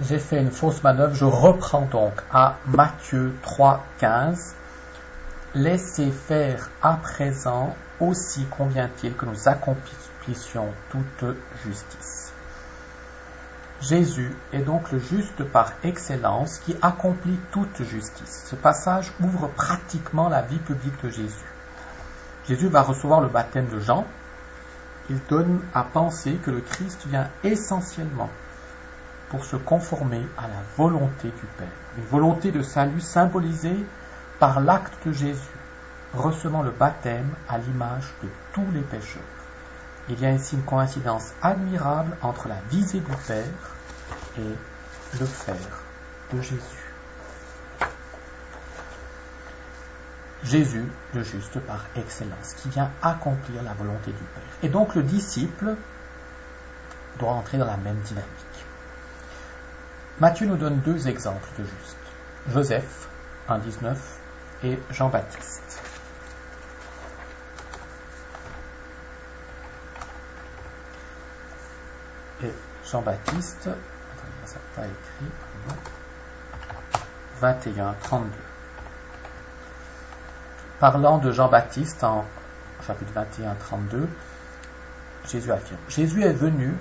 j'ai fait une fausse manœuvre. Je reprends donc à Matthieu 3,15. Laissez faire à présent, aussi convient-il que nous accomplissions toute justice. Jésus est donc le juste par excellence qui accomplit toute justice. Ce passage ouvre pratiquement la vie publique de Jésus. Jésus va recevoir le baptême de Jean. Il donne à penser que le Christ vient essentiellement pour se conformer à la volonté du Père. Une volonté de salut symbolisée par l'acte de Jésus, recevant le baptême à l'image de tous les pécheurs. Il y a ici une coïncidence admirable entre la visée du Père et le faire de Jésus. Jésus, le juste par excellence, qui vient accomplir la volonté du Père. Et donc le disciple doit entrer dans la même dynamique. Matthieu nous donne deux exemples de justes. Joseph, 1,19, et Jean-Baptiste. Et Jean-Baptiste, attendez, ça n'a pas écrit, 21, 32. Parlant de Jean-Baptiste en chapitre 21, 32, Jésus affirme: Jésus est venu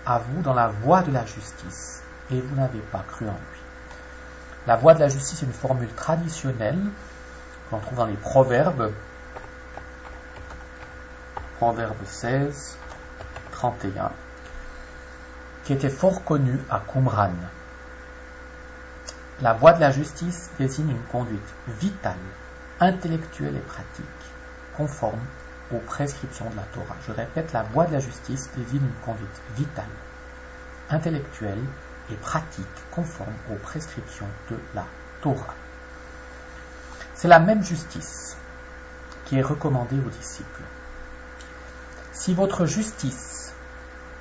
à vous dans la voie de la justice, et vous n'avez pas cru en lui. La voie de la justice est une formule traditionnelle qu'on trouve dans les Proverbes. Proverbe 16, 31, qui était fort connue à Qumran. La voie de la justice désigne une conduite vitale, intellectuelle et pratique, conforme aux prescriptions de la Torah. Je répète, la voie de la justice désigne une conduite vitale, intellectuelle et pratique, conforme aux prescriptions de la Torah. C'est la même justice qui est recommandée aux disciples. Si votre justice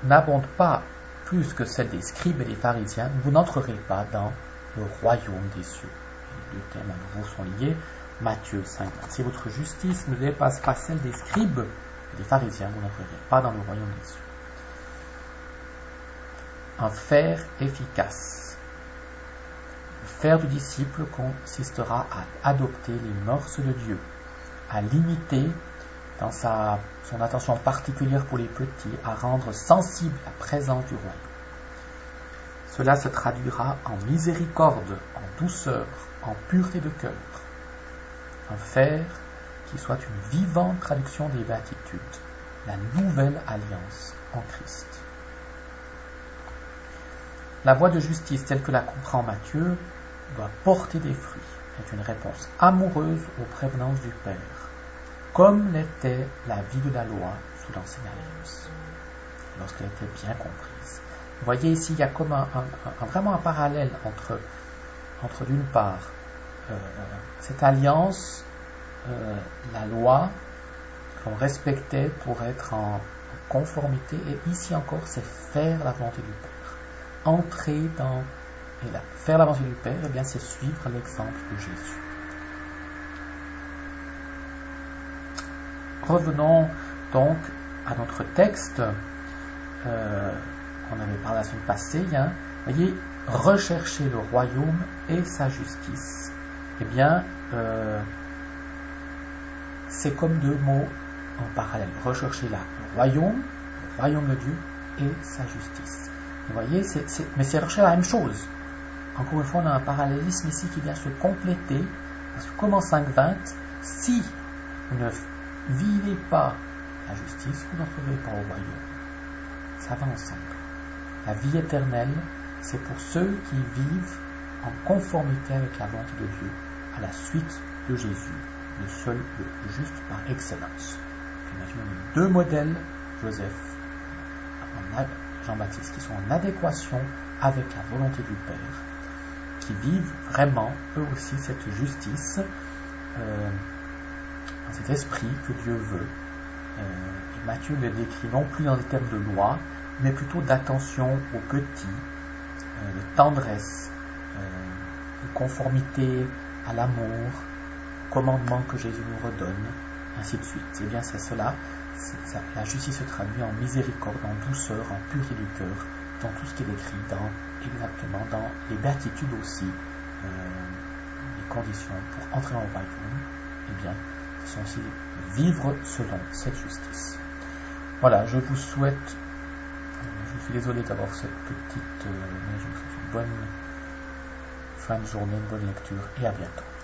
n'abonde pas plus que celle des scribes et des pharisiens, vous n'entrerez pas dans le royaume des cieux. Les deux thèmes à nouveau sont liés. Matthieu 5. Si votre justice ne dépasse pas celle des scribes et des pharisiens, vous n'entrerez pas dans le royaume des cieux. Un faire efficace. Le faire du disciple consistera à adopter les mœurs de Dieu, à l'imiter dans son attention particulière pour les petits, à rendre sensible la présence du royaume. Cela se traduira en miséricorde, en douceur, en pureté de cœur. Un faire qui soit une vivante traduction des béatitudes, la nouvelle alliance en Christ. La voie de justice telle que la comprend Matthieu doit porter des fruits, est une réponse amoureuse aux prévenances du Père, comme l'était la vie de la loi sous l'Ancienne Alliance, lorsqu'elle était bien comprise. Vous voyez ici, il y a comme vraiment un parallèle entre d'une part, cette alliance, la loi, qu'on respectait pour être en conformité, et ici encore, c'est faire la volonté du Père. Entrer dans, et là, faire la volonté du Père, eh bien, c'est suivre l'exemple de Jésus. Revenons donc à notre texte. On avait parlé la semaine passée. Vous voyez, rechercher le royaume et sa justice. Eh bien, c'est comme deux mots en parallèle. Rechercher le royaume de Dieu et sa justice. Vous voyez, mais c'est rechercher la même chose. Encore une fois, on a un parallélisme ici qui vient se compléter. Parce que comme en 5.20, si vous ne vivez pas la justice, vous n'entrerez pas au royaume. Ça va ensemble. La vie éternelle, c'est pour ceux qui vivent en conformité avec la volonté de Dieu, à la suite de Jésus, le seul, le juste par excellence. Imaginons deux modèles, Joseph, Jean-Baptiste, qui sont en adéquation avec la volonté du Père, qui vivent vraiment, eux aussi, cette justice, dans cet esprit que Dieu veut. Et Matthieu le décrit non plus dans des termes de loi, mais plutôt d'attention aux petits, de tendresse, de conformité à l'amour, au commandement que Jésus nous redonne, ainsi de suite. Et bien c'est cela, la justice se traduit en miséricorde, en douceur, en pureté du cœur, dans tout ce qui est décrit exactement dans les béatitudes aussi, les conditions pour entrer dans le royaume, eh bien, ce sont aussi vivre selon cette justice. Voilà, je vous souhaite, je suis désolé d'avoir cette petite, mais je vous souhaite une bonne fin de journée, une bonne lecture et à bientôt.